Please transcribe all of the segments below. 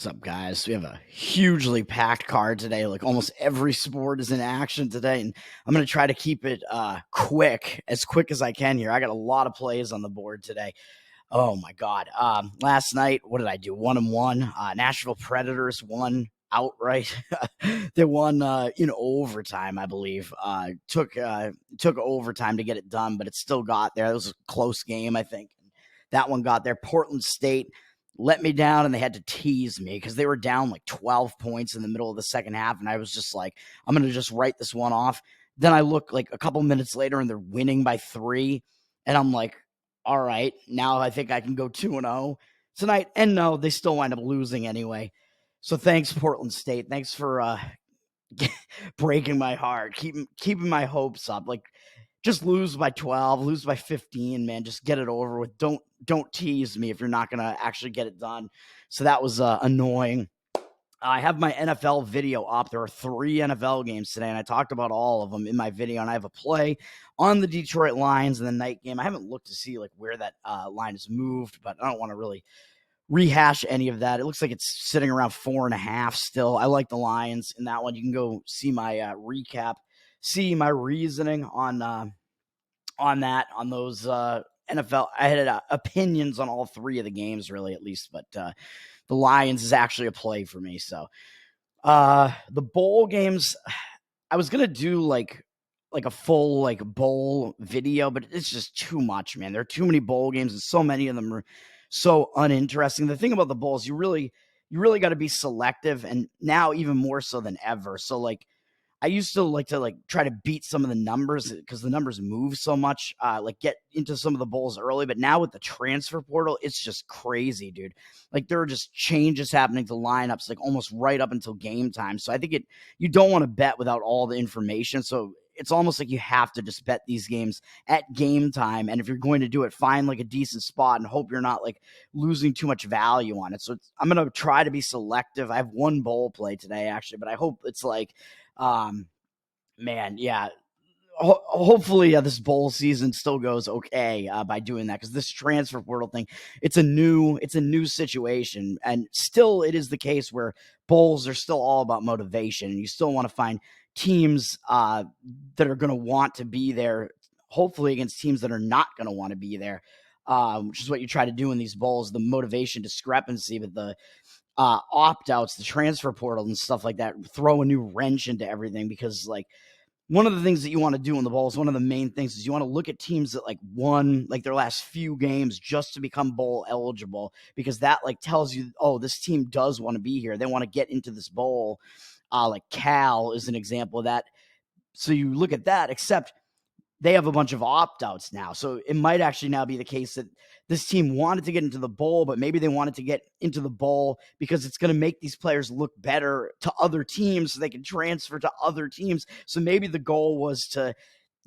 What's up, guys? We have a hugely packed card today. Like almost every sport is in action today, and I'm going to try to keep it quick as I can here. I got a lot of plays on the board today. Oh my God! Last night, what did I do? 1-1. Nashville Predators won outright. They won in overtime, I believe. Took overtime to get it done, but it still got there. It was a close game, I think. That one got there. Portland State let me down, and they had to tease me because they were down like 12 points in the middle of the second half, and I was just like, I'm going to just write this one off. Then I look like a couple minutes later, and they're winning by 3, and I'm like, all right, now I think I can go 2-0 tonight. And no, they still wind up losing anyway. So thanks, Portland State. Thanks for breaking my heart, keeping my hopes up. Like, just lose by 12, lose by 15, man. Just get it over with. Don't tease me if you're not going to actually get it done. So that was annoying. I have my NFL video up. There are 3 NFL games today, and I talked about all of them in my video, and I have a play on the Detroit Lions in the night game. I haven't looked to see like where that line is moved, but I don't want to really rehash any of that. It looks like it's sitting around 4.5 still. I like the Lions in that one. You can go see my recap, see my reasoning on those NFL. I had opinions on all 3 of the games, really, at least, but the Lions is actually a play for me. So the bowl games, I was gonna do like a full like bowl video, but it's just too much, man. There are too many bowl games, and so many of them are so uninteresting. The thing about the bowls, you really got to be selective, and now even more so than ever. So like, I used to like to try to beat some of the numbers because the numbers move so much, like get into some of the bowls early. But now with the transfer portal, it's just crazy, dude. Like there are just changes happening to lineups like almost right up until game time. So I think you don't want to bet without all the information. So it's almost like you have to just bet these games at game time. And if you're going to do it, find like a decent spot and hope you're not like losing too much value on it. So I'm going to try to be selective. I have 1 bowl play today actually, but I hope it's like, man, yeah. Hopefully this bowl season still goes okay by doing that, because this transfer portal thing, it's a new situation, and still it is the case where bowls are still all about motivation, and you still want to find teams that are going to want to be there, hopefully against teams that are not going to want to be there, which is what you try to do in these bowls, the motivation discrepancy with the opt-outs, the transfer portal and stuff like that, throw a new wrench into everything. Because like one of the things that you want to do in the bowls, one of the main things is you want to look at teams that like won like their last few games just to become bowl eligible, because that like tells you, oh, this team does want to be here. They want to get into this bowl. Like Cal is an example of that. So you look at that, except they have a bunch of opt-outs now. So it might actually now be the case that this team wanted to get into the bowl, but maybe they wanted to get into the bowl because it's going to make these players look better to other teams so they can transfer to other teams. So maybe the goal was to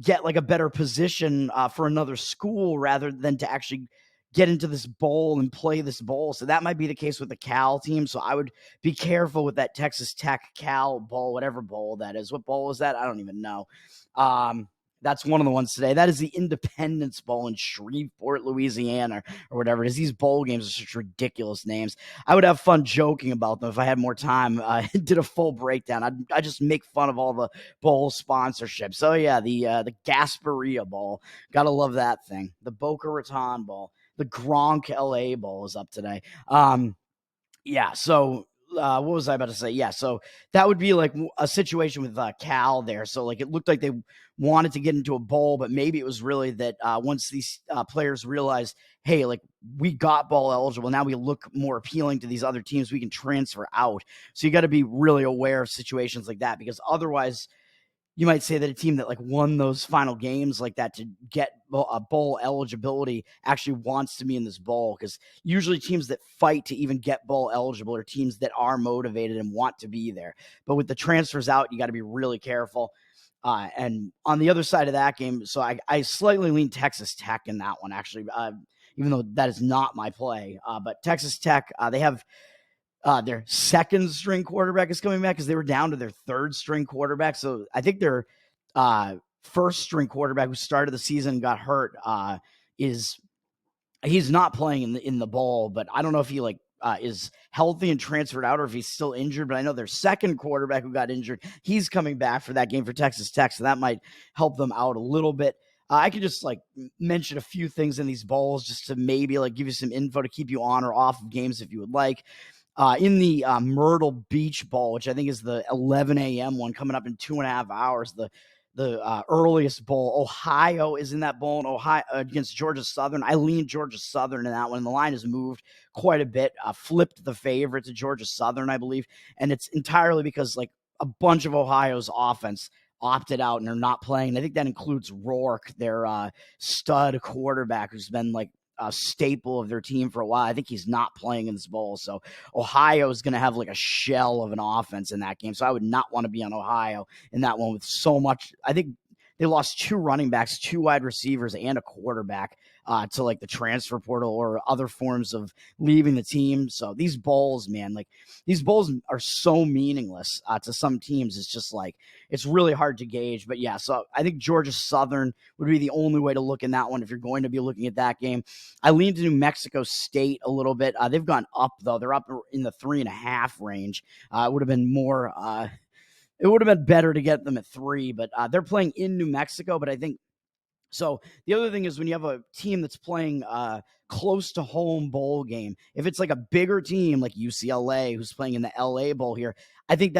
get like a better position for another school rather than to actually get into this bowl and play this bowl. So that might be the case with the Cal team. So I would be careful with that Texas Tech Cal bowl, whatever bowl that is. What bowl is that? I don't even know. That's one of the ones today. That is the Independence Bowl in Shreveport, Louisiana, or whatever it is. These bowl games are such ridiculous names. I would have fun joking about them if I had more time. I did a full breakdown. I'd just make fun of all the bowl sponsorships. So yeah, the Gasparilla Bowl. Gotta love that thing. The Boca Raton Bowl. The Gronk LA Bowl is up today. Yeah, so what was I about to say? Yeah, so that would be like a situation with Cal there. So like it looked like they wanted to get into a bowl, but maybe it was really that once these players realized, hey, like we got bowl eligible, now we look more appealing to these other teams, we can transfer out. So you got to be really aware of situations like that, because otherwise you might say that a team that like won those final games like that to get a bowl eligibility actually wants to be in this bowl, because usually teams that fight to even get bowl eligible are teams that are motivated and want to be there. But with the transfers out, you got to be really careful. And on the other side of that game, so I slightly lean Texas Tech in that one, actually, even though that is not my play. But Texas Tech, they have their second string quarterback is coming back because they were down to their third string quarterback. So I think their first string quarterback who started the season and got hurt he's not playing in the bowl, but I don't know if he like is healthy and transferred out, or if he's still injured. But I know their second quarterback who got injured, he's coming back for that game for Texas Tech, so that might help them out a little bit. I could just mention a few things in these bowls just to maybe give you some info to keep you on or off of games if you would like. In the Myrtle Beach Bowl, which I think is the 11 a.m. one coming up in 2.5 hours, the earliest bowl. Ohio is in that bowl, and Ohio against Georgia Southern. I lean Georgia Southern in that one, and the line has moved quite a bit. Flipped the favorite to Georgia Southern, I believe, and it's entirely because a bunch of Ohio's offense opted out and are not playing. I think that includes Rourke, their stud quarterback, who's been a staple of their team for a while. I think he's not playing in this bowl. So Ohio is going to have a shell of an offense in that game. So I would not want to be on Ohio in that one with so much. I think they lost 2 running backs, 2 wide receivers, and a quarterback to the transfer portal or other forms of leaving the team. So these bowls, man, these bowls are so meaningless to some teams. It's just it's really hard to gauge. But yeah, so I think Georgia Southern would be the only way to look in that one if you're going to be looking at that game. I lean to New Mexico State a little bit. They've gone up, though. They're up in the 3.5 range. It would have been more it would have been better to get them at 3, but they're playing in New Mexico. But I think so. The other thing is when you have a team that's playing close to home bowl game, if it's a bigger team like UCLA who's playing in the LA Bowl here, I think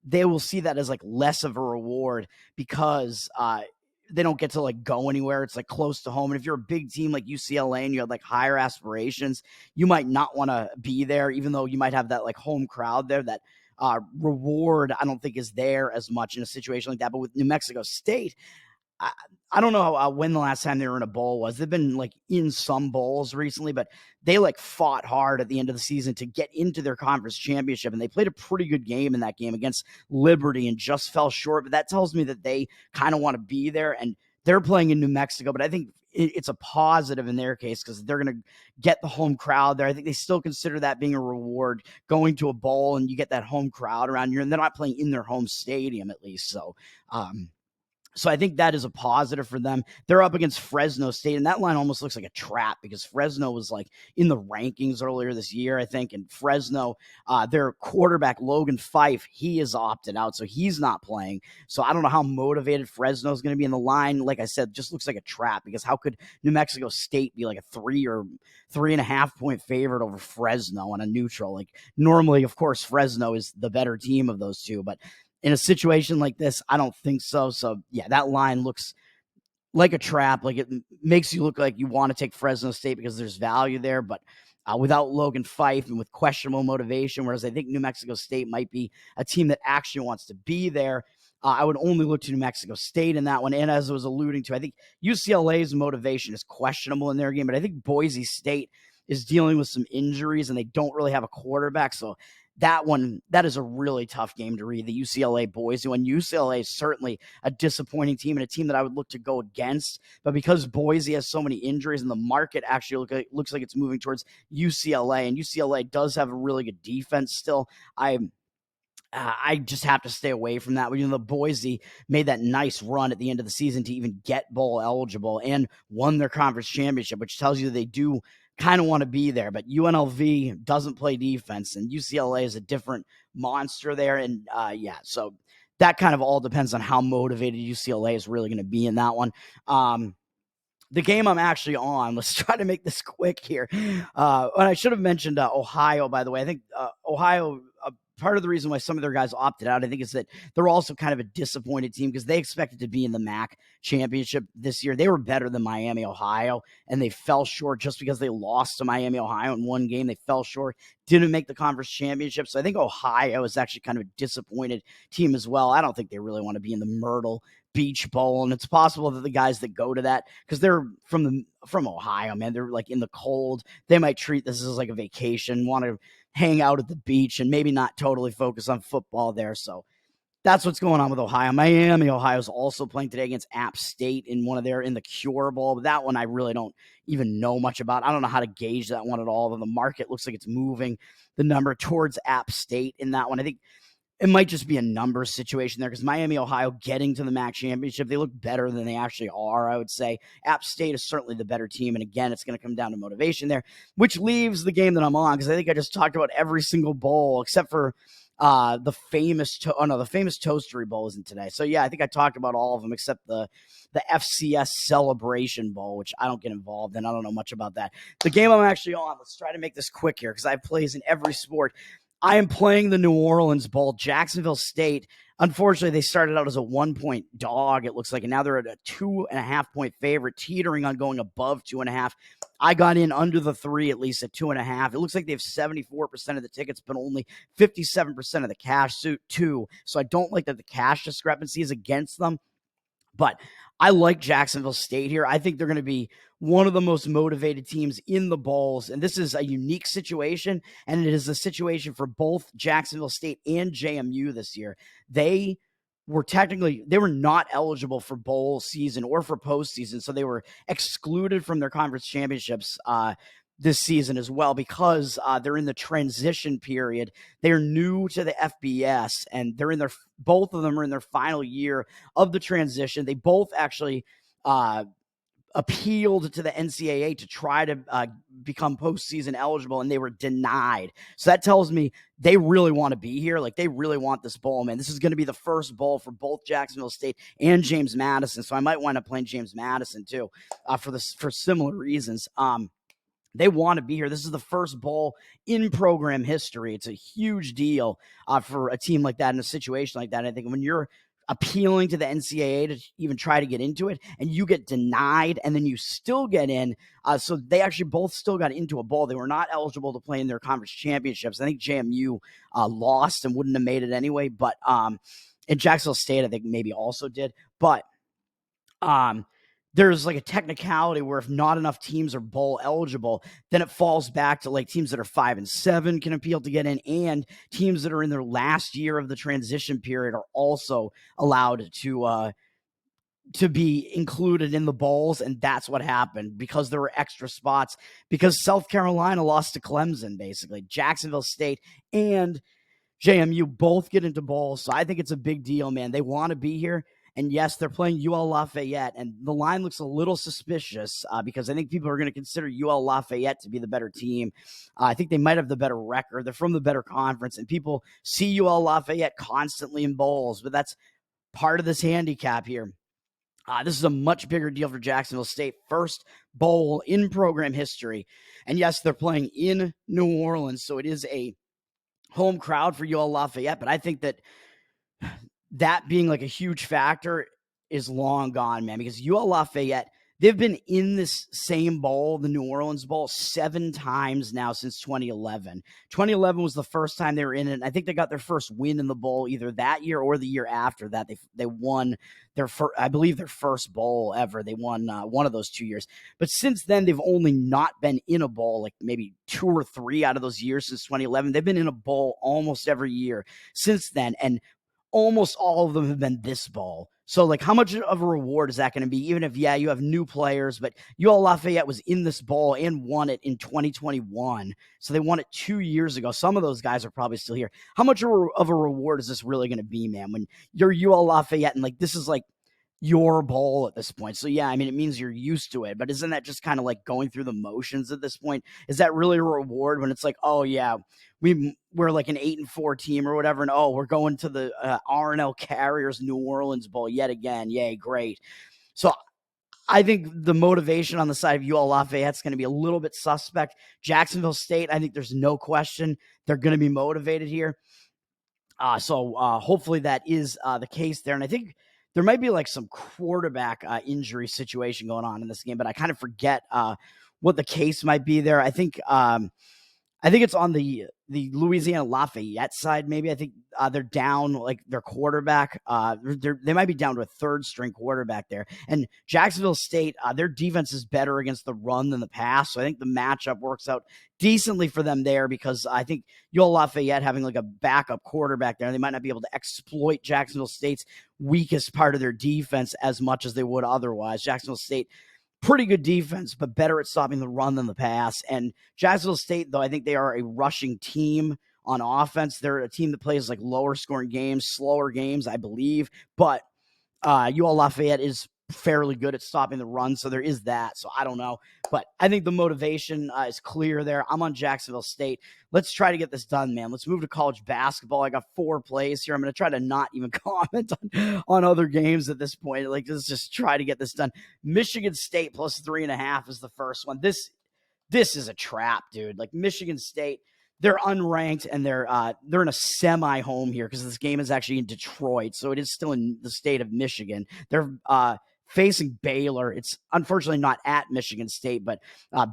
they will see that as less of a reward because they don't get to go anywhere. It's close to home. And if you're a big team like UCLA and you have higher aspirations, you might not want to be there, even though you might have that home crowd there. That reward, I don't think, is there as much in a situation like that. But with New Mexico State, I don't know when the last time they were in a bowl was. They've been in some bowls recently, but they fought hard at the end of the season to get into their conference championship, and they played a pretty good game in that game against Liberty and just fell short. But that tells me that they kind of want to be there, and they're playing in New Mexico. But I think it's a positive in their case because they're going to get the home crowd there. I think they still consider that being a reward, going to a bowl and you get that home crowd around you, and they're not playing in their home stadium at least. So I think that is a positive for them. They're up against Fresno State, and that line almost looks like a trap because Fresno was in the rankings earlier this year, I think, and Fresno, their quarterback, Logan Fife, he is opted out, so he's not playing. So I don't know how motivated Fresno is going to be in the line. Like I said, just looks like a trap because how could New Mexico State be a 3 or 3.5 point favorite over Fresno on a neutral? Normally, of course, Fresno is the better team of those two, but in a situation like this, I don't think so. So, yeah, that line looks like a trap. It makes you look like you want to take Fresno State because there's value there. But without Logan Fife and with questionable motivation, whereas I think New Mexico State might be a team that actually wants to be there, I would only look to New Mexico State in that one. And as I was alluding to, I think UCLA's motivation is questionable in their game. But I think Boise State is dealing with some injuries, and they don't really have a quarterback. So that is a really tough game to read, the UCLA Boise one. UCLA is certainly a disappointing team and a team that I would look to go against. But because Boise has so many injuries and the market actually looks like it's moving towards UCLA, and UCLA does have a really good defense still, I just have to stay away from that. The Boise made that nice run at the end of the season to even get bowl eligible and won their conference championship, which tells you they do kind of want to be there. But UNLV doesn't play defense, and UCLA is a different monster there. And so that kind of all depends on how motivated UCLA is really going to be in that one. The game I'm actually on, let's try to make this quick here. And I should have mentioned Ohio, by the way. I think Ohio, part of the reason why some of their guys opted out, I think, is that they're also kind of a disappointed team because they expected to be in the MAC championship this year. They were better than Miami, Ohio, and they fell short just because they lost to Miami, Ohio in one game. They fell short, didn't make the conference championship. So I think Ohio is actually kind of a disappointed team as well. I don't think they really want to be in the Myrtle Beach Bowl, and it's possible that the guys that go to that, because they're from Ohio, man, they're in the cold, they might treat this as a vacation, want to hang out at the beach and maybe not totally focus on football there. So that's what's going on with Ohio. Miami, Ohio's also playing today against App State in the Cure Bowl. But that one I really don't even know much about. I don't know how to gauge that one at all. The market looks like it's moving the number towards App State in that one. I think it might just be a numbers situation there because Miami, Ohio getting to the MAC championship, they look better than they actually are, I would say. App State is certainly the better team. And again, it's going to come down to motivation there, which leaves the game that I'm on because I think I just talked about every single bowl except for the famous Toastery Bowl isn't today. So yeah, I think I talked about all of them except the FCS Celebration Bowl, which I don't get involved in. I don't know much about that. The game I'm actually on, let's try to make this quick here because I have plays in every sport. I am playing the New Orleans Bowl. Jacksonville State, unfortunately, they started out as a 1-point dog, it looks like, and now they're at a 2.5-point favorite, teetering on going above 2.5. I got in under the 3, at least at 2.5. It looks like they have 74% of the tickets, but only 57% of the cash, too. So I don't like that the cash discrepancy is against them. But I like Jacksonville State here. I think they're going to be one of the most motivated teams in the bowls. And this is a unique situation, and it is a situation for both Jacksonville State and JMU this year. They were not eligible for bowl season or for postseason, so they were excluded from their conference championships this season as well because they're in the transition period. They're new to the FBS, and both of them are in their final year of the transition. They both actually appealed to the NCAA to try to become postseason eligible, and they were denied. So that tells me they really want to be here. Like, they really want this bowl, man. This is going to be the first bowl for both Jacksonville State and James Madison. So I might wind up playing James Madison too for similar reasons. They want to be here. This is the first bowl in program history. It's a huge deal for a team like that in a situation like that. I think when you're appealing to the NCAA to even try to get into it and you get denied and then you still get in. So they actually both still got into a bowl. They were not eligible to play in their conference championships. I think JMU lost and wouldn't have made it anyway. But in Jacksonville State, I think maybe also did. But there's like a technicality where if not enough teams are bowl eligible, then it falls back to like teams that are 5 and 7 can appeal to get in, and teams that are in their last year of the transition period are also allowed to be included in the bowls. And that's what happened because there were extra spots because South Carolina lost to Clemson, basically. Jacksonville State and JMU both get into bowls. So I think it's a big deal, man. They want to be here. And yes, they're playing UL Lafayette, and the line looks a little suspicious because I think people are going to consider UL Lafayette to be the better team. I think they might have the better record. They're from the better conference, and people see UL Lafayette constantly in bowls, but that's part of this handicap here. This is a much bigger deal for Jacksonville State. First bowl in program history. And yes, they're playing in New Orleans, so it is a home crowd for UL Lafayette, but I think that being like a huge factor is long gone, man, because UL Lafayette, they've been in this same bowl, the New Orleans Bowl, 7 times now since 2011. 2011 was the first time they were in it. And I think they got their first win in the bowl either that year or the year after that. They won their first bowl ever. They won one of those 2 years. But since then, they've only not been in a bowl, like maybe 2 or 3 out of those years since 2011. They've been in a bowl almost every year since then. And almost all of them have been this bowl. So, like, how much of a reward is that going to be? Even if, you have new players, but UL Lafayette was in this bowl and won it in 2021. So they won it 2 years ago. Some of those guys are probably still here. How much of a reward is this really going to be, man? When you're UL Lafayette and, like, this is, like, your bowl at this point. So, yeah, I mean, it means you're used to it. But isn't that just kind of, like, going through the motions at this point? Is that really a reward when it's like, oh, yeah, we're like an 8-4 team or whatever, and we're going to the R&L Carriers New Orleans Bowl yet again. Yay, great. So I think the motivation on the side of UL Lafayette is going to be a little bit suspect. Jacksonville State, I think there's no question they're going to be motivated here. So hopefully that is the case there. And I think there might be like some quarterback injury situation going on in this game, but I kind of forget what the case might be there. I think it's on the Louisiana Lafayette side. Maybe I think they're down like their quarterback. They might be down to a third string quarterback there. And Jacksonville State, their defense is better against the run than the pass. So I think the matchup works out decently for them there because I think UL Lafayette having like a backup quarterback there, they might not be able to exploit Jacksonville State's weakest part of their defense as much as they would otherwise. Jacksonville State, pretty good defense, but better at stopping the run than the pass. And Jacksonville State, though, I think they are a rushing team on offense. They're a team that plays like lower scoring games, slower games, I believe. But UL Lafayette is fairly good at stopping the run, so there is that. So I don't know. But I think the motivation is clear there. I'm on Jacksonville State. Let's try to get this done, man. Let's move to college basketball. I got 4 plays here. I'm going to try to not even comment on other games at this point. Like, let's just try to get this done. Michigan State plus 3.5 is the first one. This is a trap, dude. Like, Michigan State, they're unranked and they're in a semi-home here because this game is actually in Detroit, so it is still in the state of Michigan. They're facing Baylor. It's unfortunately not at Michigan State, but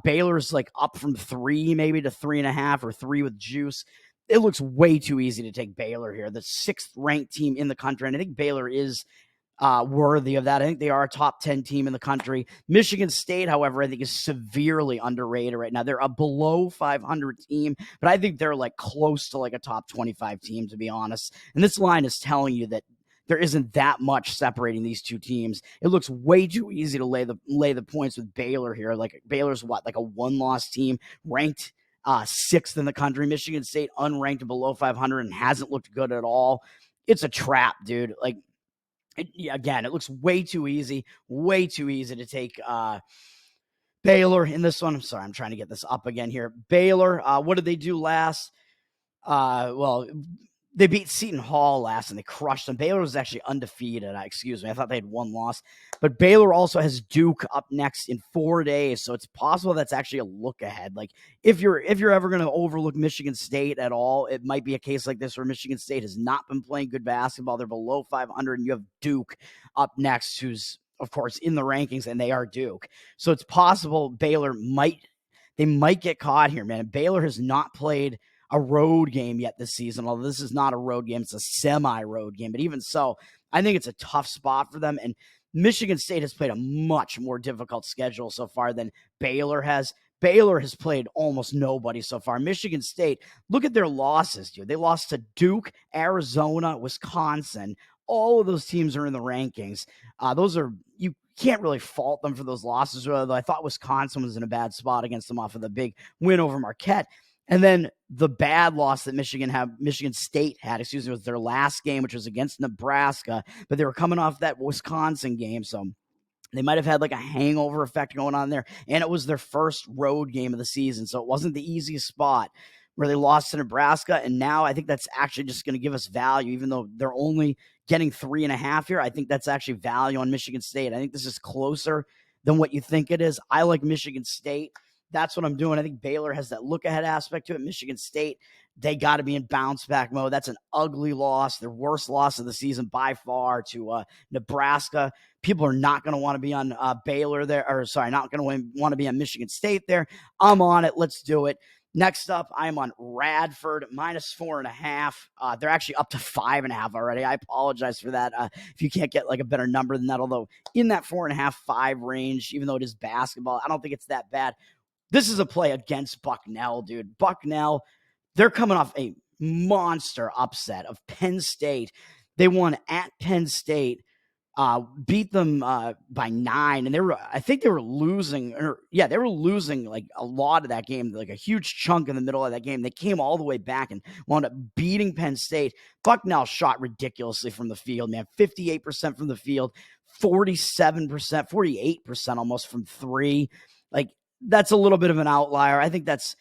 Baylor's like up from 3 maybe to 3.5 or 3 with juice. It looks way too easy to take Baylor here, the 6th ranked team in the country, and I think Baylor is worthy of that. I think they are a top 10 team in the country. Michigan State, however, I think is severely underrated right now. They're a below 500 team, but I think they're like close to like a top 25 team, to be honest. And this line is telling you that there isn't that much separating these two teams. It looks way too easy to lay the points with Baylor here. Like, Baylor's like a 1-loss team, ranked 6th in the country. Michigan State unranked below 500 and hasn't looked good at all. It's a trap, dude. Like, again, it looks way too easy to take Baylor in this one. I'm sorry, I'm trying to get this up again here. Baylor, what did they do last? Well, they beat Seton Hall last and they crushed them. Baylor was actually undefeated. Excuse me. I thought they had 1 loss. But Baylor also has Duke up next in 4 days. So it's possible that's actually a look ahead. Like, if you're ever going to overlook Michigan State at all, it might be a case like this where Michigan State has not been playing good basketball. They're below 500 and you have Duke up next, who's of course in the rankings, and they are Duke. So it's possible Baylor might get caught here, man. Baylor has not played a road game yet this season, although this is not a road game, it's a semi-road game. But even so, I think it's a tough spot for them. And Michigan State has played a much more difficult schedule so far than Baylor has. Baylor has played almost nobody so far. Michigan State, look at their losses, dude. They lost to Duke, Arizona, Wisconsin. All of those teams are in the rankings. You can't really fault them for those losses, although I thought Wisconsin was in a bad spot against them off of the big win over Marquette. And then the bad loss that Michigan State had, was their last game, which was against Nebraska, but they were coming off that Wisconsin game. So they might have had like a hangover effect going on there. And it was their first road game of the season. So it wasn't the easiest spot where they lost to Nebraska. And now I think that's actually just going to give us value, even though they're only getting 3.5 here. I think that's actually value on Michigan State. I think this is closer than what you think it is. I like Michigan State. That's what I'm doing. I think Baylor has that look-ahead aspect to it. Michigan State, they got to be in bounce-back mode. That's an ugly loss, their worst loss of the season by far to Nebraska. People are not going to want to be on Baylor there, not going to want to be on Michigan State there. I'm on it. Let's do it. Next up, I'm on Radford, minus 4.5. They're actually up to 5.5 already. I apologize for that. If you can't get like a better number than that, although in that 4.5, 5 range, even though it is basketball, I don't think it's that bad. This is a play against Bucknell, dude. Bucknell, they're coming off a monster upset of Penn State. They won at Penn State, beat them by 9, and I think they were losing, they were losing like a lot of that game, like a huge chunk in the middle of that game. They came all the way back and wound up beating Penn State. Bucknell shot ridiculously from the field, man. 58% from the field, 47%, 48% almost from 3. Like, that's a little bit of an outlier. I think that's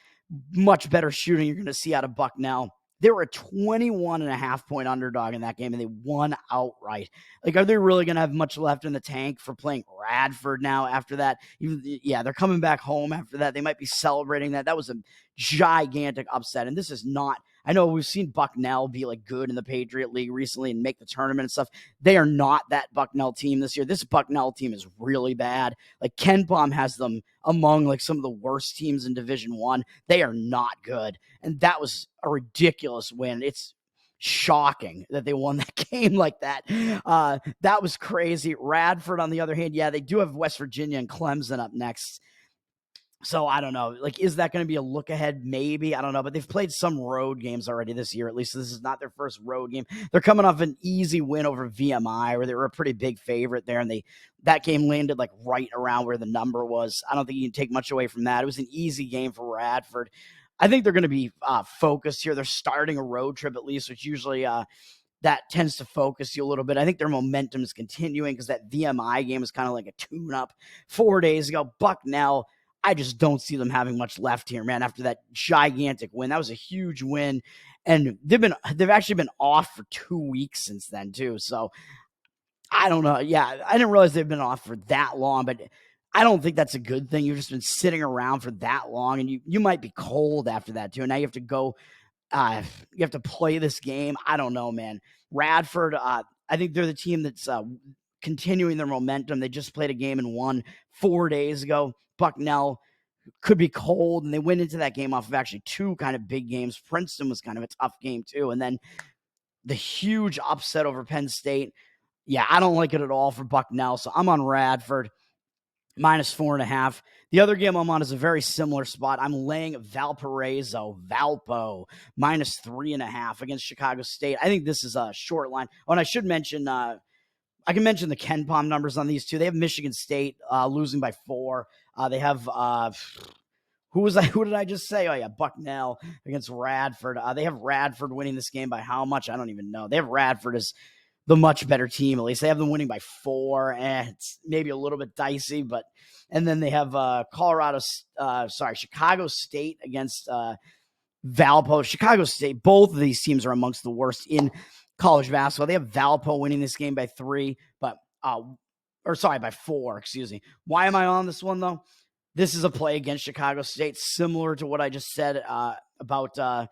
much better shooting you're going to see out of Bucknell. They were a 21.5-point underdog in that game, and they won outright. Like, are they really going to have much left in the tank for playing Radford now after that? Yeah, they're coming back home after that. They might be celebrating that. That was a gigantic upset, and this is not – I know we've seen Bucknell be, like, good in the Patriot League recently and make the tournament and stuff. They are not that Bucknell team this year. This Bucknell team is really bad. Like, Ken Pom has them among, like, some of the worst teams in Division I. They are not good, and that was a ridiculous win. It's shocking that they won that game like that. That was crazy. Radford, on the other hand, yeah, they do have West Virginia and Clemson up next. So I don't know. Like, is that going to be a look ahead? Maybe. I don't know. But they've played some road games already this year. At least this is not their first road game. They're coming off an easy win over VMI, where they were a pretty big favorite there. And that game landed like right around where the number was. I don't think you can take much away from that. It was an easy game for Radford. I think they're going to be focused here. They're starting a road trip at least, which usually that tends to focus you a little bit. I think their momentum is continuing because that VMI game was kind of like a tune-up 4 days ago. Bucknell, I just don't see them having much left here, man, after that gigantic win. That was a huge win. And they've actually been off for 2 weeks since then, too. So I don't know. Yeah, I didn't realize they've been off for that long, but I don't think that's a good thing. You've just been sitting around for that long, and you might be cold after that, too. And now you have to go you have to play this game. I don't know, man. Radford, I think they're the team that's continuing their momentum. They just played a game and won 4 days ago. Bucknell could be cold, and they went into that game off of actually 2 kind of big games. Princeton was kind of a tough game, too. And then the huge upset over Penn State. Yeah, I don't like it at all for Bucknell, so I'm on Radford. -4.5. The other game I'm on is a very similar spot. I'm laying Valparaiso, Valpo, -3.5 against Chicago State. I think this is a short line. Oh, and I should mention, I can mention the KenPom numbers on these two. They have Michigan State losing by 4. They have, who did I just say? Oh, yeah, Bucknell against Radford. They have Radford winning this game by how much? I don't even know. They have Radford as the much better team, at least. They have them winning by 4, and it's maybe a little bit dicey, but and then they have Chicago State against Valpo. Chicago State, both of these teams are amongst the worst in college basketball. They have Valpo winning this game by 3, by 4, excuse me. Why am I on this one, though? This is a play against Chicago State, similar to what I just said about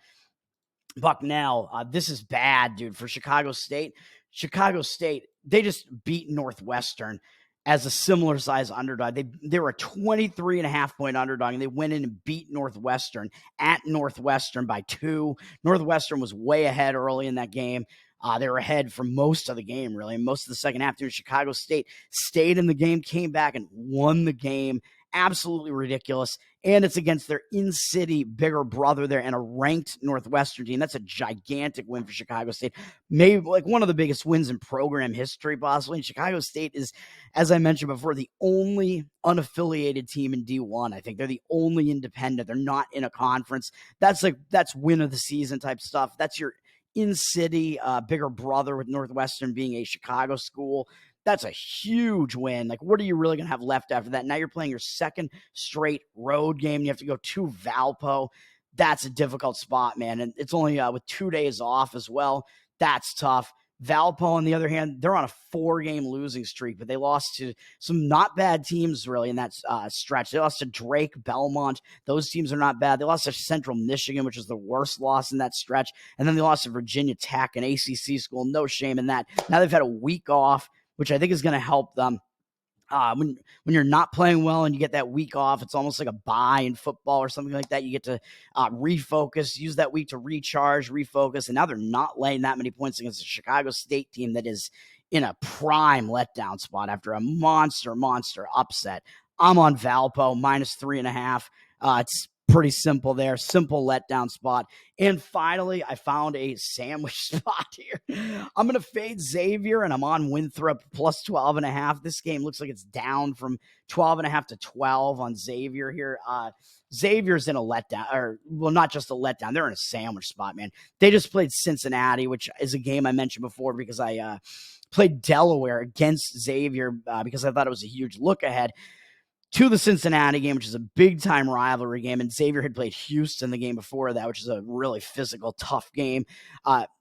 Bucknell. This is bad, dude, for Chicago State. Chicago State, they just beat Northwestern as a similar size underdog. They were a 23.5-point underdog, and they went in and beat Northwestern at Northwestern by 2. Northwestern was way ahead early in that game. They were ahead for most of the game, really, and most of the second half. Chicago State stayed in the game, came back, and won the game. Absolutely ridiculous. And it's against their in-city bigger brother there and a ranked Northwestern team. That's a gigantic win for Chicago State. Maybe like one of the biggest wins in program history, possibly. And Chicago State is, as I mentioned before, the only unaffiliated team in D1. I think they're the only independent. They're not in a conference. That's win of the season type stuff. That's your in-city bigger brother, with Northwestern being a Chicago school. That's a huge win. Like, what are you really going to have left after that? Now you're playing your second straight road game. You have to go to Valpo. That's a difficult spot, man. And it's only with 2 days off as well. That's tough. Valpo, on the other hand, they're on a 4-game losing streak, but they lost to some not bad teams, really, in that stretch. They lost to Drake, Belmont. Those teams are not bad. They lost to Central Michigan, which was the worst loss in that stretch. And then they lost to Virginia Tech, an ACC school. No shame in that. Now they've had a week off, which I think is going to help them. When you're not playing well and you get that week off, it's almost like a bye in football or something like that. You get to refocus, use that week to recharge, refocus, and now they're not laying that many points against a Chicago State team that is in a prime letdown spot after a monster upset. I'm on Valpo, -3.5. It's pretty simple there. Simple letdown spot. And finally, I found a sandwich spot here. I'm going to fade Xavier, and I'm on Winthrop +12.5. This game looks like it's down from 12.5 to 12 on Xavier here. Xavier's in a letdown, or well, not just a letdown. They're in a sandwich spot, man. They just played Cincinnati, which is a game I mentioned before because I played Delaware against Xavier because I thought it was a huge look ahead to the Cincinnati game, which is a big-time rivalry game, and Xavier had played Houston the game before that, which is a really physical, tough game.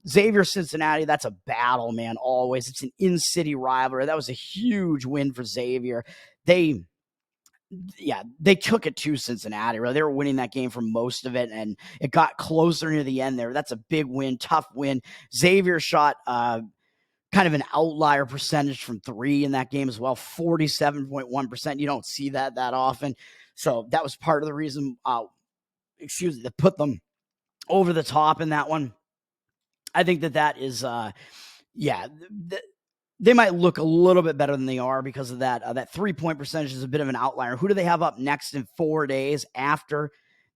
Xavier-Cincinnati, that's a battle, man, always. It's an in-city rivalry. That was a huge win for Xavier. They took it to Cincinnati. Really. They were winning that game for most of it, and it got closer near the end there. That's a big win, tough win. Xavier shot kind of an outlier percentage from 3 in that game as well, 47.1%. You don't see that often. So that was part of the reason, that put them over the top in that one. I think that is, they might look a little bit better than they are because of that. That 3-point percentage is a bit of an outlier. Who do they have up next in 4 days after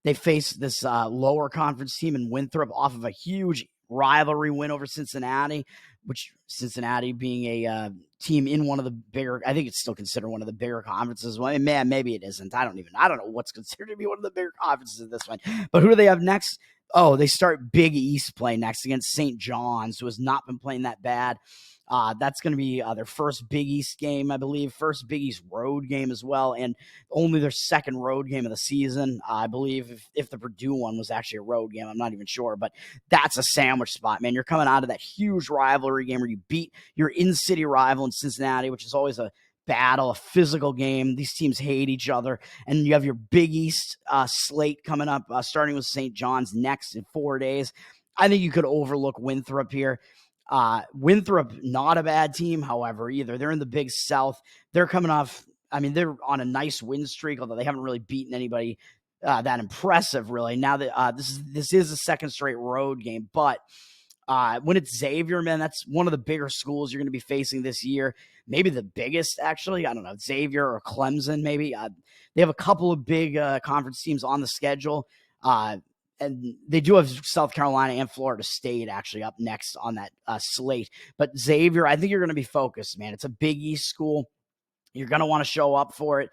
They face this lower conference team in Winthrop off of a huge rivalry win over Cincinnati, which Cincinnati being a team in one of the bigger, I think it's still considered one of the bigger conferences. Well, man, maybe it isn't. I don't know what's considered to be one of the bigger conferences in this one. But who do they have next? Oh, they start Big East play next against St. John's, who has not been playing that bad. That's going to be their first Big East game, I believe, first Big East road game as well, and only their second road game of the season. I believe if the Purdue one was actually a road game, I'm not even sure, but that's a sandwich spot, man. You're coming out of that huge rivalry game where you beat your in-city rival in Cincinnati, which is always a battle, a physical game. These teams hate each other, and you have your Big East slate coming up, starting with St. John's next in 4 days. I think you could overlook Winthrop here. Winthrop, not a bad team, however, either. They're in the Big South. They're coming off, they're on a nice win streak, although they haven't really beaten anybody that impressive, really. Now that this is a second straight road game, but when it's Xavier, man, that's one of the bigger schools you're going to be facing this year. Maybe the biggest, actually. I don't know, Xavier or Clemson, maybe. They have a couple of big conference teams on the schedule. And they do have South Carolina and Florida State actually up next on that slate. But Xavier, I think you're going to be focused, man. It's a Big East school. You're going to want to show up for it.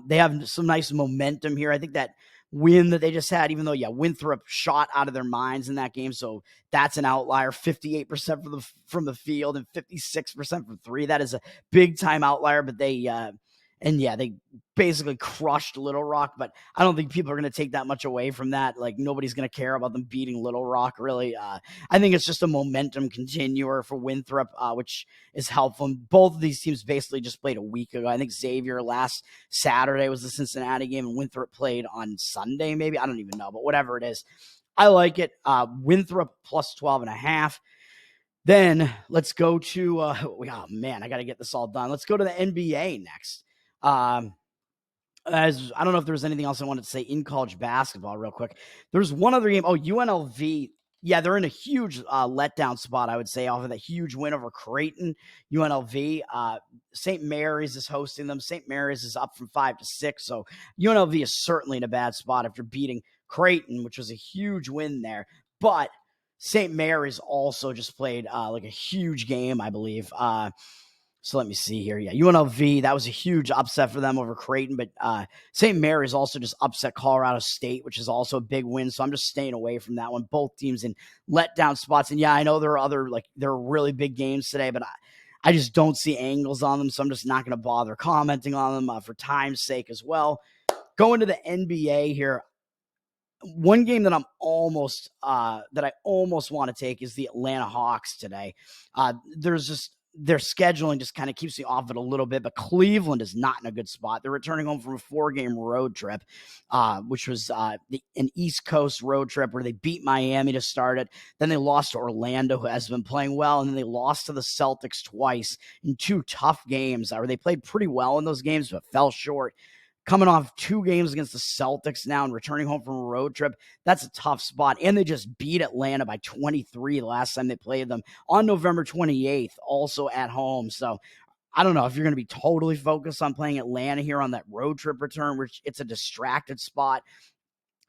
They have some nice momentum here. I think that win that they just had, even though, Winthrop shot out of their minds in that game. So that's an outlier, 58% from the field and 56% from three. That is a big time outlier, but they basically crushed Little Rock, but I don't think people are going to take that much away from that. Like, nobody's going to care about them beating Little Rock, really. I think it's just a momentum continuer for Winthrop, which is helpful. And both of these teams basically just played a week ago. I think Xavier last Saturday was the Cincinnati game, and Winthrop played on Sunday, maybe. I don't even know, but whatever it is. I like it. Winthrop plus 12.5. Then let's go to, oh man, I got to get this all done. Let's go to the NBA next. As I don't know if there was anything else I wanted to say in college basketball real quick. There's one other game. Oh, UNLV. Yeah, they're in a huge letdown spot, I would say, off of that huge win over Creighton. UNLV. St. Mary's is hosting them. St. Mary's is up from 5-6. So UNLV is certainly in a bad spot after beating Creighton, which was a huge win there. But St. Mary's also just played like a huge game, I believe. So let me see here. Yeah, UNLV, that was a huge upset for them over Creighton, but St. Mary's also just upset Colorado State, which is also a big win. So I'm just staying away from that one. Both teams in letdown spots. And yeah, I know there are really big games today, but I just don't see angles on them. So I'm just not going to bother commenting on them for time's sake as well. Going to the NBA here. One game that I almost want to take is the Atlanta Hawks today. Their scheduling just kind of keeps me off it a little bit, but Cleveland is not in a good spot. They're returning home from a 4-game road trip, which was an East Coast road trip where they beat Miami to start it. Then they lost to Orlando, who has been playing well, and then they lost to the Celtics twice in 2 tough games, where they played pretty well in those games, but fell short. Coming off 2 games against the Celtics now and returning home from a road trip, that's a tough spot. And they just beat Atlanta by 23 the last time they played them on November 28th, also at home. So I don't know if you're going to be totally focused on playing Atlanta here on that road trip return, which it's a distracted spot,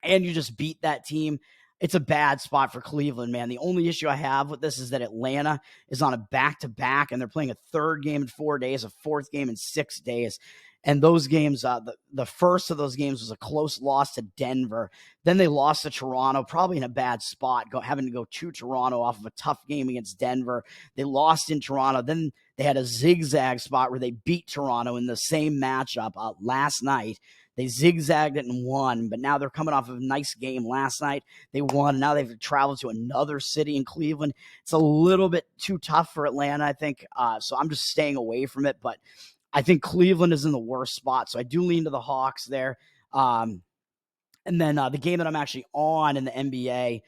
and you just beat that team. It's a bad spot for Cleveland, man. The only issue I have with this is that Atlanta is on a back-to-back, and they're playing a 3rd game in 4 days, a 4th game in 6 days. And those games, the first of those games was a close loss to Denver. Then they lost to Toronto, probably in a bad spot, having to go to Toronto off of a tough game against Denver. They lost in Toronto. Then they had a zigzag spot where they beat Toronto in the same matchup last night. They zigzagged it and won, but now they're coming off of a nice game last night. They won. Now they've traveled to another city in Cleveland. It's a little bit too tough for Atlanta, I think. So I'm just staying away from it, but I think Cleveland is in the worst spot, so I do lean to the Hawks there. And then the game that I'm actually on in the NBA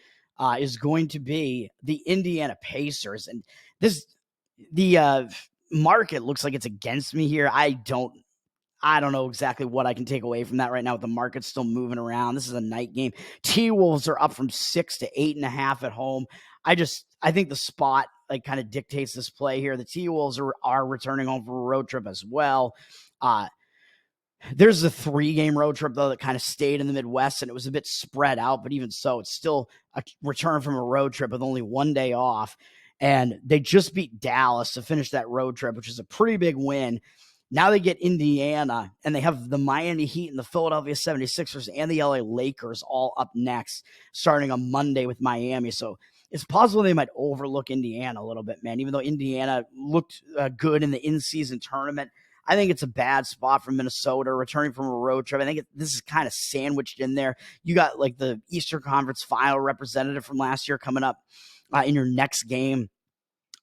is going to be the Indiana Pacers. And the market looks like it's against me here. I don't know exactly what I can take away from that right now with the market still moving around. This is a night game. T-Wolves are up from 6 to 8.5 at home. I think the spot kind of dictates this play here. The T-Wolves are returning home from a road trip as well. There's a 3-game road trip, though, that kind of stayed in the Midwest, and it was a bit spread out. But even so, it's still a return from a road trip with only 1 day off. And they just beat Dallas to finish that road trip, which is a pretty big win. Now they get Indiana, and they have the Miami Heat and the Philadelphia 76ers and the LA Lakers all up next, starting on Monday with Miami. So it's possible they might overlook Indiana a little bit, man, even though Indiana looked good in the in-season tournament. I think it's a bad spot for Minnesota returning from a road trip. I think this is kind of sandwiched in there. You got like the Eastern Conference final representative from last year coming up in your next game.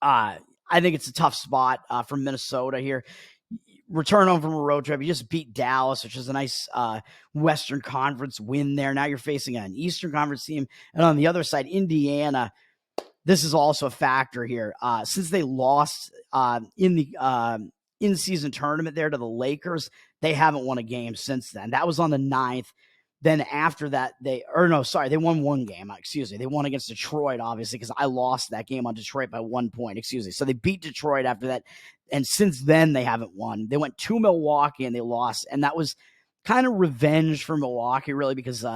I think it's a tough spot for Minnesota here. Return home from a road trip. You just beat Dallas, which is a nice Western Conference win there. Now you're facing an Eastern Conference team. And on the other side, Indiana, this is also a factor here. Since they lost in the in-season tournament there to the Lakers, they haven't won a game since then. That was on the 9th. Then after that, they won 1 game. They won against Detroit, obviously, because I lost that game on Detroit by 1 point. So they beat Detroit after that. And since then, they haven't won. They went to Milwaukee and they lost. And that was kind of revenge for Milwaukee, really, because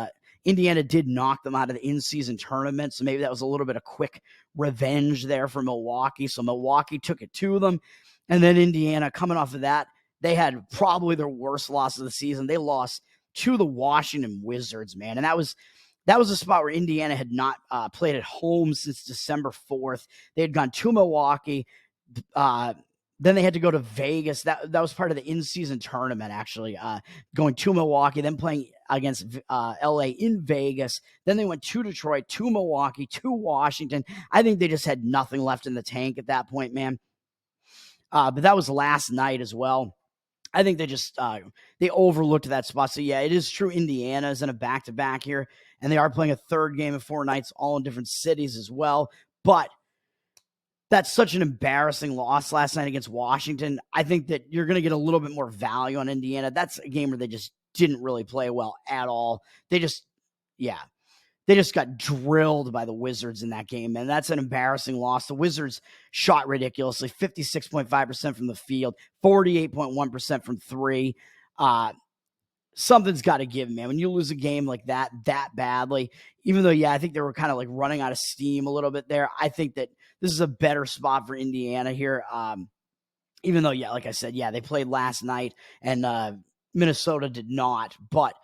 Indiana did knock them out of the in-season tournament. So maybe that was a little bit of quick revenge there for Milwaukee. So Milwaukee took it to them. And then Indiana, coming off of that, they had probably their worst loss of the season. They lost to the Washington Wizards, man. And that was a spot where Indiana had not played at home since December 4th. They had gone to Milwaukee. Then they had to go to Vegas. That was part of the in-season tournament, actually, going to Milwaukee, then playing against LA in Vegas. Then they went to Detroit, to Milwaukee, to Washington. I think they just had nothing left in the tank at that point, man. But that was last night as well. I think they just they overlooked that spot. So, yeah, it is true Indiana is in a back-to-back here, and they are playing a third game in 4 nights, all in different cities as well. But that's such an embarrassing loss last night against Washington. I think that you're going to get a little bit more value on Indiana. That's a game where they just didn't really play well at all. They just got drilled by the Wizards in that game, and that's an embarrassing loss. The Wizards shot ridiculously, 56.5% from the field, 48.1% from 3. Something's got to give, man. When you lose a game like that badly, even though, I think they were kind of like running out of steam a little bit there, I think that this is a better spot for Indiana here. Even though, like I said, they played last night, and Minnesota did not, but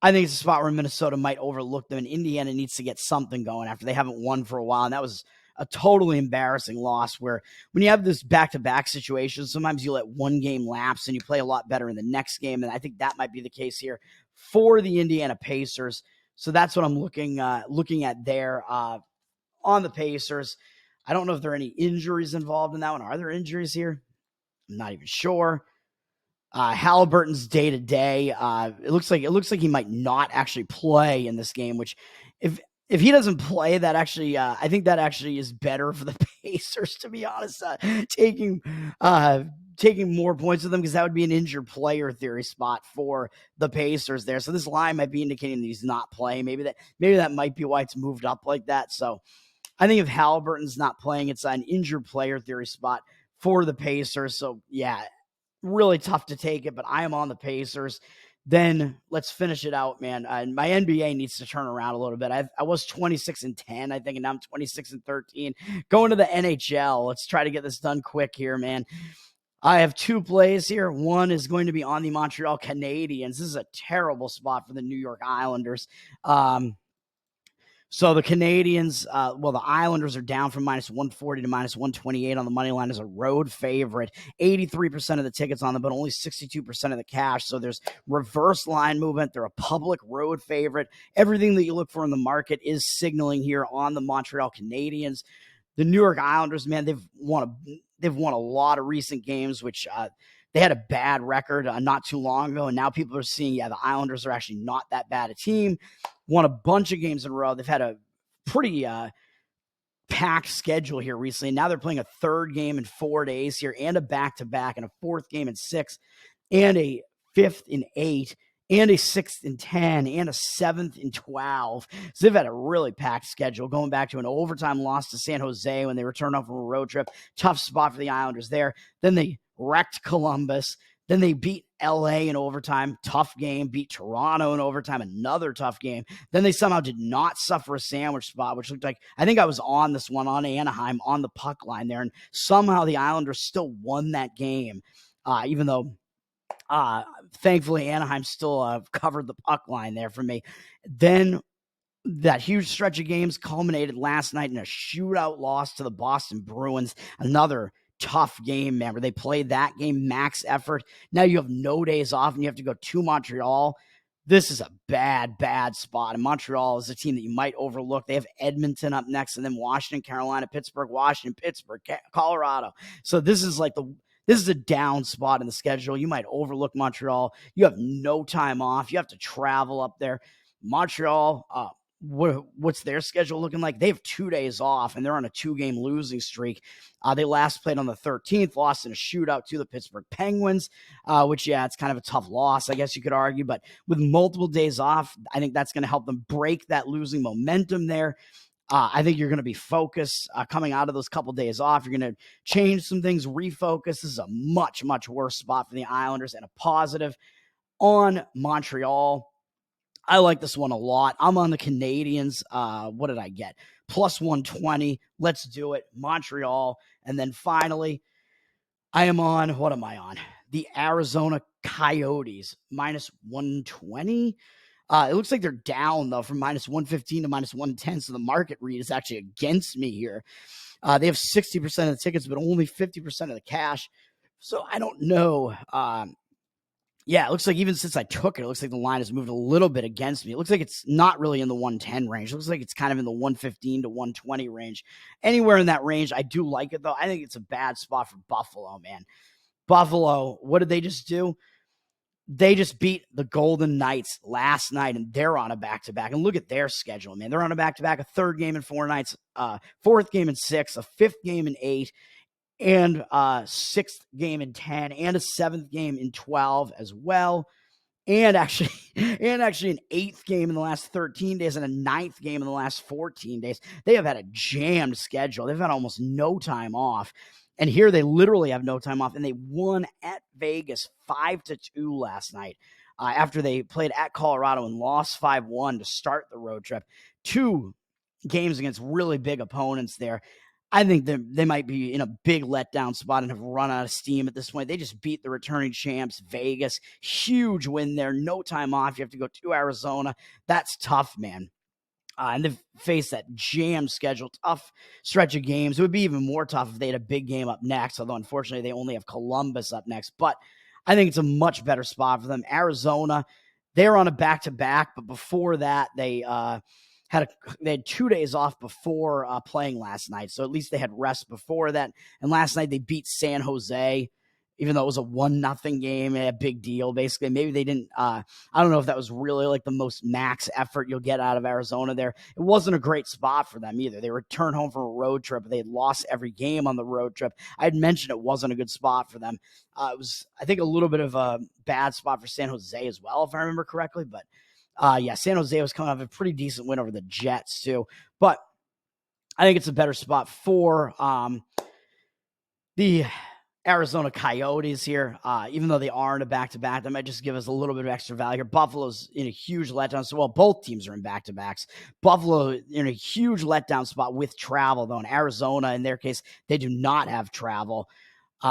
I think it's a spot where Minnesota might overlook them, and Indiana needs to get something going after they haven't won for a while. And that was a totally embarrassing loss where when you have this back-to-back situation, sometimes you let 1 game lapse and you play a lot better in the next game. And I think that might be the case here for the Indiana Pacers. So that's what I'm looking at there on the Pacers. I don't know if there are any injuries involved in that one. Are there injuries here? I'm not even sure. Halliburton's day-to-day. It looks like he might not actually play in this game, which if he doesn't play, that actually I think that actually is better for the Pacers, to be honest. Taking more points with them, because that would be an injured player theory spot for the Pacers there. So this line might be indicating that he's not playing. Maybe that might be why it's moved up like that. So I think if Halliburton's not playing, it's an injured player theory spot for the Pacers. So really tough to take it, but I am on the Pacers. Then let's finish it out, man. My NBA needs to turn around a little bit. I was 26-10, I think, and now I'm 26-13. Going to the NHL. Let's try to get this done quick here, man. I have 2 plays here. One is going to be on the Montreal Canadiens. This is a terrible spot for the New York Islanders. So the Canadiens, the Islanders are down from -140 to -128 on the money line as a road favorite. 83% of the tickets on them, but only 62% of the cash. So there's reverse line movement. They're a public road favorite. Everything that you look for in the market is signaling here on the Montreal Canadiens. The New York Islanders, man, they've won a lot of recent games, which they had a bad record not too long ago, and now people are seeing, the Islanders are actually not that bad a team. Won a bunch of games in a row. They've had a pretty packed schedule here recently. Now they're playing a 3rd game in 4 days here, and a back-to-back, and a 4th game in 6, and a 5th in 8, and a 6th in 10, and a 7th in 12. So they've had a really packed schedule, going back to an overtime loss to San Jose when they returned home from a road trip. Tough spot for the Islanders there. Then they wrecked Columbus. Then they beat LA in overtime, tough game, beat Toronto in overtime, another tough game. Then they somehow did not suffer a sandwich spot, which looked like, I think I was on this one on Anaheim on the puck line there, and somehow the Islanders still won that game, even though thankfully Anaheim still covered the puck line there for me. Then that huge stretch of games culminated last night in a shootout loss to the Boston Bruins. Another tough game, man, where they played that game max effort. Now you have no days off and you have to go to Montreal. This is a bad, bad spot. And Montreal is a team that you might overlook. They have Edmonton up next, and then Washington, Carolina, Pittsburgh, Washington, Pittsburgh, Colorado. So this is a down spot in the schedule. You might overlook Montreal. You have no time off. You have to travel up there. Montreal, what's their schedule looking like? They have 2 days off, and they're on a 2-game losing streak. They last played on the 13th, lost in a shootout to the Pittsburgh Penguins, which, yeah, it's kind of a tough loss, I guess you could argue. But with multiple days off, I think that's going to help them break that losing momentum there. I think you're going to be focused coming out of those couple days off. You're going to change some things, refocus. This is a much, much worse spot for the Islanders, and a positive on Montreal. I like this one a lot. I'm on the Canadians. What did I get? Plus 120. Let's do it. Montreal. And then finally, I am on, what am I on? The Arizona Coyotes, minus 120. It looks like they're down, though, from minus 115 to minus 110. So the market read is actually against me here. They have 60% of the tickets, but only 50% of the cash. So I don't know. Yeah, it looks like even since I took it, it looks like the line has moved a little bit against me. It looks like it's not really in the 110 range. It looks like it's kind of in the 115 to 120 range. Anywhere in that range, I do like it, though. I think it's a bad spot for Buffalo, man. Buffalo, what did they just do? They just beat the Golden Knights last night, and they're on a back-to-back. And look at their schedule, man. They're on a back-to-back, a third game in 4 nights, fourth game in 6, a fifth game in 8, and a sixth game in 10, and a seventh game in 12 as well. And actually an eighth game in the last 13 days and a ninth game in the last 14 days. They have had a jammed schedule. They've had almost no time off. And here they literally have no time off. And they won at Vegas 5-2 last night after they played at Colorado and lost 5-1 to start the road trip. 2 games against really big opponents there. I think they might be in a big letdown spot and have run out of steam at this point. They just beat the returning champs, Vegas. Huge win there. No time off. You have to go to Arizona. That's tough, man. And they've faced that jam schedule, tough stretch of games. It would be even more tough if they had a big game up next, although unfortunately they only have Columbus up next. But I think it's a much better spot for them. Arizona, they're on a back-to-back, but before that, they had 2 days off before playing last night. So at least they had rest before that. And last night they beat San Jose, even though it was a 1-0 game, a big deal, basically. Maybe they didn't, I don't know if that was really like the most max effort you'll get out of Arizona there. It wasn't a great spot for them either. They returned home from a road trip. They had lost every game on the road trip. I had mentioned it wasn't a good spot for them. It was, I think, a little bit of a bad spot for San Jose as well, if I remember correctly. But yeah, San Jose was coming off a pretty decent win over the Jets too. But I think it's a better spot for the Arizona Coyotes here, even though they are in a back-to-back. That might just give us a little bit of extra value here. Buffalo's in a huge letdown. So, well, both teams are in back-to-backs. Buffalo in a huge letdown spot with travel, though. In Arizona, in their case, they do not have travel.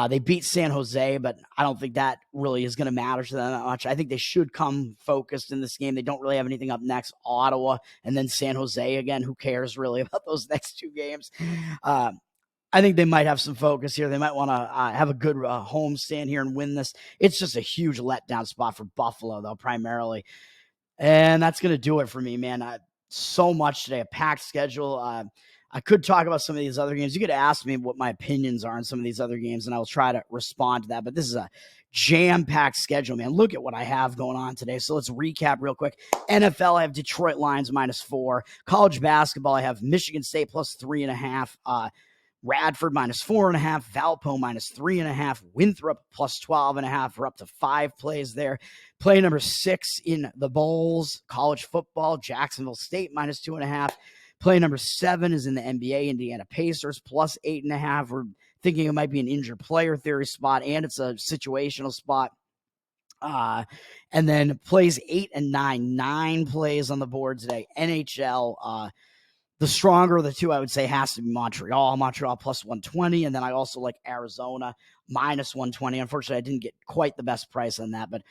They beat San Jose, but I don't think that really is going to matter to them that much. I think they should come focused in this game. They don't really have anything up next. Ottawa and then San Jose again. Who cares really about those next 2 games? I think they might have some focus here. They might want to have a good home stand here and win this. It's just a huge letdown spot for Buffalo, though, primarily. And that's going to do it for me, man. So much today, a packed schedule. I could talk about some of these other games. You could ask me what my opinions are on some of these other games, and I'll try to respond to that. But this is a jam-packed schedule, man. Look at what I have going on today. So let's recap real quick. NFL, I have Detroit Lions -4. College basketball, I have Michigan State +3.5. Radford -4.5, Valpo -3.5, Winthrop +12.5. We're up to 5 plays there. Play number 6 in the bowls, college football, Jacksonville State -2.5. Play number 7 is in the NBA, Indiana Pacers +8.5. We're thinking it might be an injured player theory spot, and it's a situational spot. And then plays 8 and 9, 9 plays on the board today. NHL, the stronger of the two, I would say, has to be Montreal. Montreal plus 120. And then I also like Arizona minus 120. Unfortunately, I didn't get quite the best price on that, but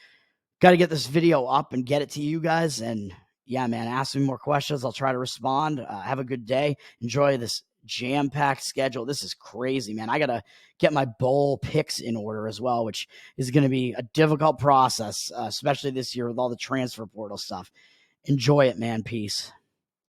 got to get this video up and get it to you guys. And yeah, man, ask me more questions. I'll try to respond. Have a good day. Enjoy this jam-packed schedule. This is crazy, man. I got to get my bowl picks in order as well, which is going to be a difficult process, especially this year with all the transfer portal stuff. Enjoy it, man. Peace.